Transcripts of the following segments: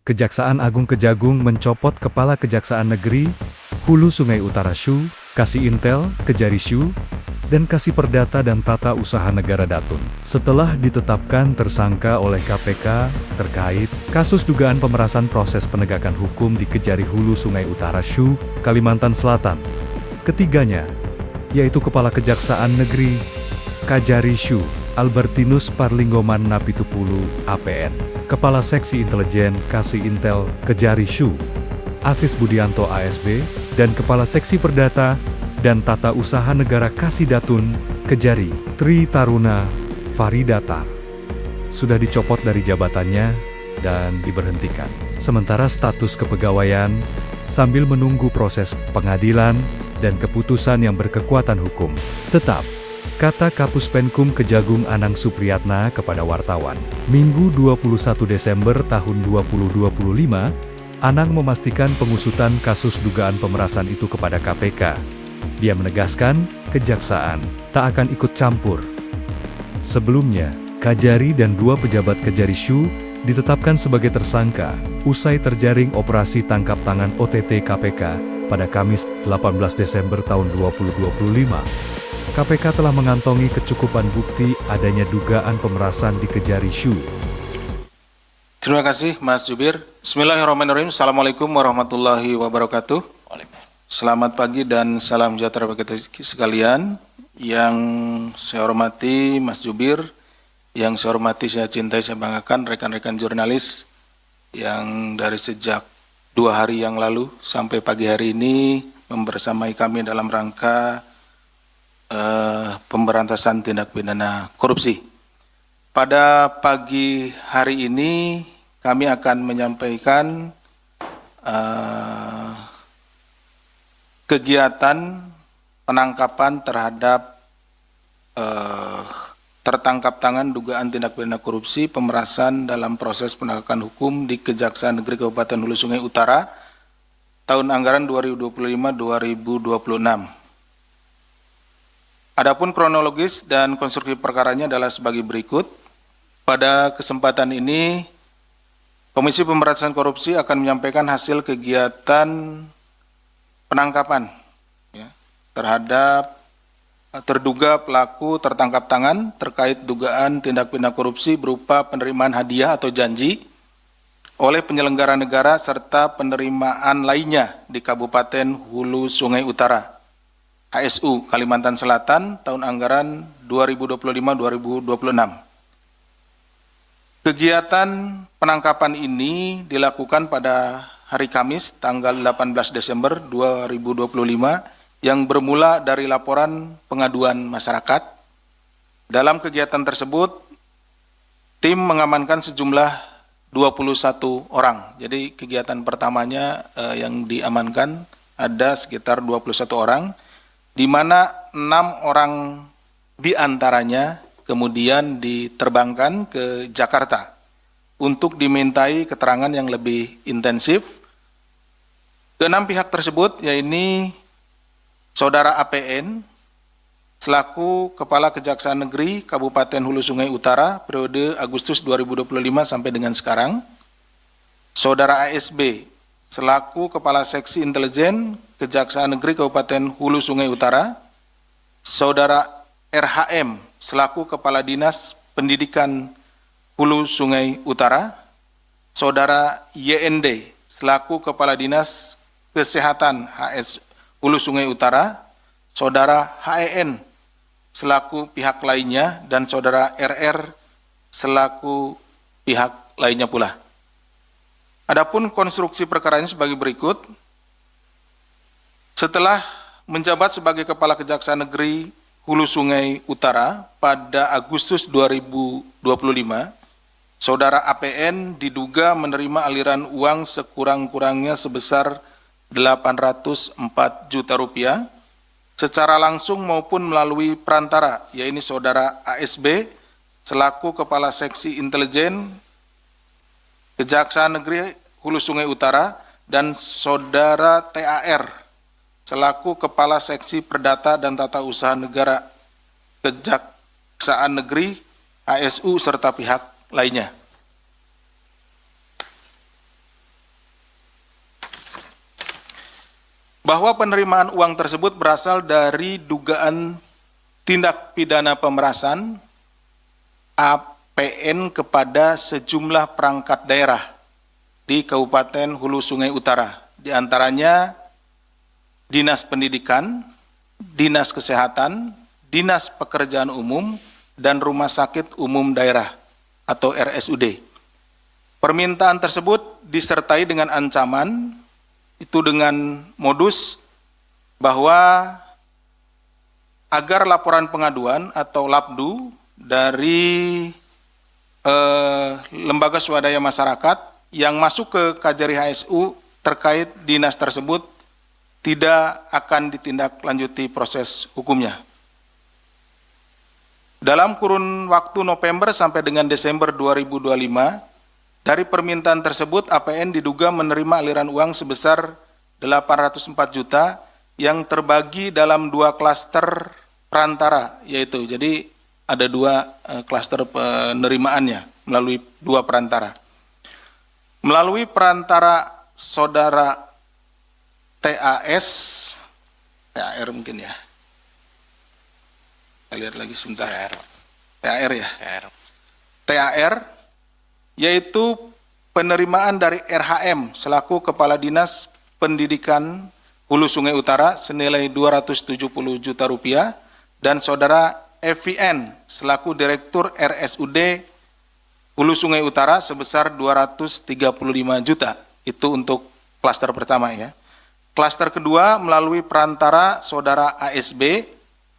Kejaksaan Agung Kejagung mencopot Kepala Kejaksaan Negeri Hulu Sungai Utara Syu, Kasih Intel, Kejari Syu, dan Kasih Perdata dan Tata Usaha Negara Datun. Setelah ditetapkan tersangka oleh KPK terkait kasus dugaan pemerasan proses penegakan hukum di Kejari Hulu Sungai Utara Syu, Kalimantan Selatan. Ketiganya, yaitu Kepala Kejaksaan Negeri Kajari Syu, Albertinus Parlinggoman Napitupulu, APN, Kepala Seksi Intelijen Kasih Intel, Kejari Syu, Asis Budianto ASB, dan Kepala Seksi Perdata dan Tata Usaha Negara Kasih Datun, Kejari, Tri Taruna Faridatar, sudah dicopot dari jabatannya dan diberhentikan. Sementara status kepegawaian, sambil menunggu proses pengadilan dan keputusan yang berkekuatan hukum, tetap. Kata Kapus Penkum Kejagung Anang Supriyatna kepada wartawan, Minggu 21 Desember tahun 2025, Anang memastikan pengusutan kasus dugaan pemerasan itu kepada KPK. Dia menegaskan, kejaksaan tak akan ikut campur. Sebelumnya, Kajari dan dua pejabat Kejari Syu ditetapkan sebagai tersangka, usai terjaring operasi tangkap tangan OTT KPK pada Kamis 18 Desember tahun 2025. KPK telah mengantongi kecukupan bukti adanya dugaan pemerasan di Kejari Syu. Terima kasih Mas Jubir. Bismillahirrahmanirrahim. Assalamualaikum warahmatullahi wabarakatuh. Selamat pagi dan salam sejahtera bagi kita sekalian. Yang saya hormati Mas Jubir, yang saya hormati, saya cintai, saya banggakan rekan-rekan jurnalis yang dari sejak 2 hari yang lalu sampai pagi hari ini membersamai kami dalam rangka pemberantasan tindak pidana korupsi. Pada pagi hari ini kami akan menyampaikan kegiatan penangkapan terhadap tertangkap tangan dugaan tindak pidana korupsi pemerasan dalam proses penegakan hukum di Kejaksaan Negeri Kabupaten Hulu Sungai Utara tahun anggaran 2025-2026. Adapun kronologis dan konstruksi perkaranya adalah sebagai berikut. Pada kesempatan ini, Komisi Pemberantasan Korupsi akan menyampaikan hasil kegiatan penangkapan terhadap terduga pelaku tertangkap tangan terkait dugaan tindak pidana korupsi berupa penerimaan hadiah atau janji oleh penyelenggara negara serta penerimaan lainnya di Kabupaten Hulu Sungai Utara, HSU, Kalimantan Selatan, tahun anggaran 2025-2026. Kegiatan penangkapan ini dilakukan pada hari Kamis, tanggal 18 Desember 2025, yang bermula dari laporan pengaduan masyarakat. Dalam kegiatan tersebut, tim mengamankan sejumlah 21 orang. Jadi kegiatan pertamanya yang diamankan ada sekitar 21 orang, di mana 6 orang diantaranya kemudian diterbangkan ke Jakarta untuk dimintai keterangan yang lebih intensif. Keenam pihak tersebut, yaitu Saudara APN, selaku Kepala Kejaksaan Negeri Kabupaten Hulu Sungai Utara periode Agustus 2025 sampai dengan sekarang, Saudara ASB, selaku Kepala Seksi Intelijen Kejaksaan Negeri Kabupaten Hulu Sungai Utara, Saudara RHM, selaku Kepala Dinas Pendidikan Hulu Sungai Utara, Saudara YND, selaku Kepala Dinas Kesehatan HS Hulu Sungai Utara, Saudara HEN, selaku pihak lainnya, dan Saudara RR, selaku pihak lainnya pula. Adapun konstruksi perkaranya sebagai berikut. Setelah menjabat sebagai Kepala Kejaksaan Negeri Hulu Sungai Utara pada Agustus 2025, Saudara APN diduga menerima aliran uang sekurang-kurangnya sebesar 804 juta rupiah secara langsung maupun melalui perantara, yaitu Saudara ASB selaku Kepala Seksi Intelijen Kejaksaan Negeri Hulu Sungai Utara dan Saudara TAR selaku Kepala Seksi Perdata dan Tata Usaha Negara Kejaksaan Negeri HSU serta pihak lainnya. bahwa penerimaan uang tersebut berasal dari dugaan tindak pidana pemerasan APN kepada sejumlah perangkat daerah di Kabupaten Hulu Sungai Utara, di antaranya Dinas Pendidikan, Dinas Kesehatan, Dinas Pekerjaan Umum, dan Rumah Sakit Umum Daerah atau RSUD. Permintaan tersebut disertai dengan ancaman, itu dengan modus bahwa agar laporan pengaduan atau LAPDU dari lembaga swadaya masyarakat yang masuk ke Kajari HSU terkait dinas tersebut tidak akan ditindaklanjuti proses hukumnya. Dalam kurun waktu November sampai dengan Desember 2025, dari permintaan tersebut APN diduga menerima aliran uang sebesar 804 juta yang terbagi dalam 2 klaster perantara, yaitu jadi ada 2 klaster penerimaannya melalui 2 perantara. Melalui perantara saudara TAS, TAR mungkin ya. Kita lihat lagi sebentar. TAR ya. TAR yaitu penerimaan dari RHM selaku Kepala Dinas Pendidikan Hulu Sungai Utara senilai 270 juta rupiah dan saudara FVN selaku Direktur RSUD Hulu Sungai Utara sebesar 235 juta. Itu untuk klaster pertama ya. Klaster kedua melalui perantara saudara ASB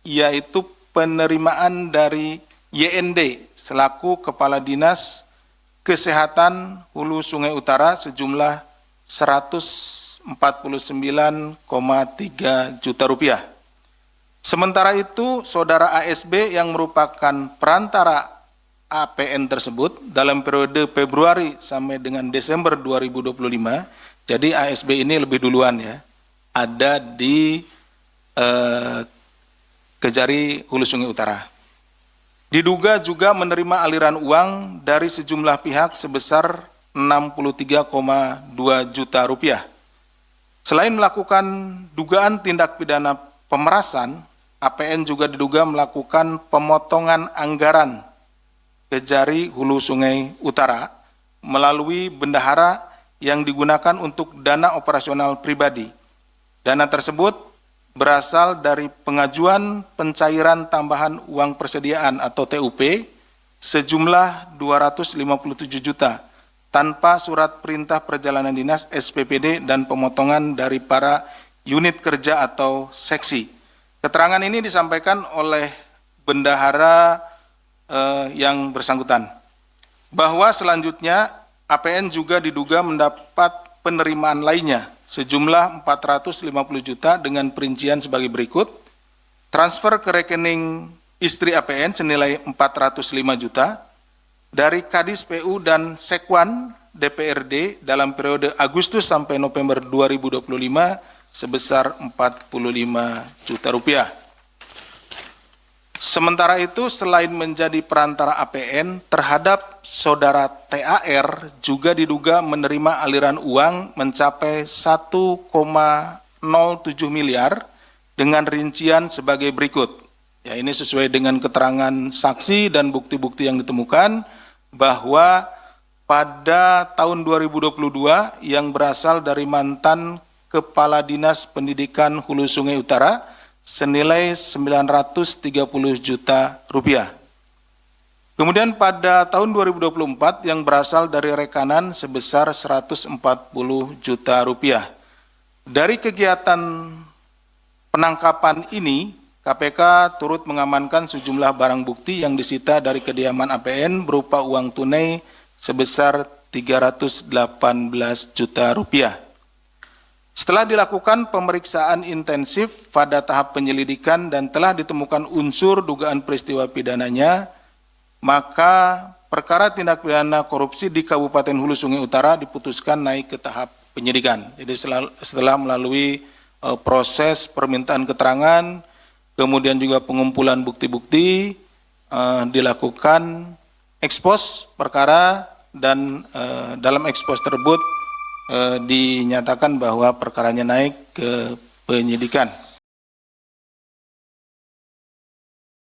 yaitu penerimaan dari YND selaku Kepala Dinas Kesehatan Hulu Sungai Utara sejumlah 149,3 juta rupiah. Sementara itu, saudara ASB yang merupakan perantara APN tersebut dalam periode Februari sampai dengan Desember 2025, jadi ASB ini lebih duluan ya, ada di Kejari Hulu Sungai Utara. Diduga juga menerima aliran uang dari sejumlah pihak sebesar 63,2 juta rupiah. Selain melakukan dugaan tindak pidana pemerasan, APN juga diduga melakukan pemotongan anggaran Kejari Hulu Sungai Utara melalui bendahara yang digunakan untuk dana operasional pribadi. Dana tersebut berasal dari pengajuan pencairan tambahan uang persediaan atau TUP sejumlah 257 juta tanpa surat perintah perjalanan dinas SPPD dan pemotongan dari para unit kerja atau seksi. Keterangan ini disampaikan oleh bendahara yang bersangkutan. Bahwa selanjutnya APN juga diduga mendapat penerimaan lainnya sejumlah 450 juta dengan perincian sebagai berikut. Transfer ke rekening istri APN senilai 405 juta dari Kadis PU dan Sekwan DPRD dalam periode Agustus sampai November 2025 sebesar 45 juta rupiah. Sementara itu, selain menjadi perantara APN, terhadap saudara TAR juga diduga menerima aliran uang mencapai 1,07 miliar dengan rincian sebagai berikut. Ya, ini sesuai dengan keterangan saksi dan bukti-bukti yang ditemukan bahwa pada tahun 2022 yang berasal dari mantan Kepala Dinas Pendidikan Hulu Sungai Utara senilai 930 juta rupiah. Kemudian pada tahun 2024 yang berasal dari rekanan sebesar 140 juta rupiah. Dari kegiatan penangkapan ini, KPK turut mengamankan sejumlah barang bukti yang disita dari kediaman APN berupa uang tunai sebesar 318 juta rupiah. Setelah dilakukan pemeriksaan intensif pada tahap penyelidikan dan telah ditemukan unsur dugaan peristiwa pidananya, maka perkara tindak pidana korupsi di Kabupaten Hulu Sungai Utara diputuskan naik ke tahap penyidikan. Jadi setelah melalui proses permintaan keterangan, kemudian juga pengumpulan bukti-bukti, dilakukan ekspos perkara dan dalam ekspos tersebut dinyatakan bahwa perkaranya naik ke penyidikan.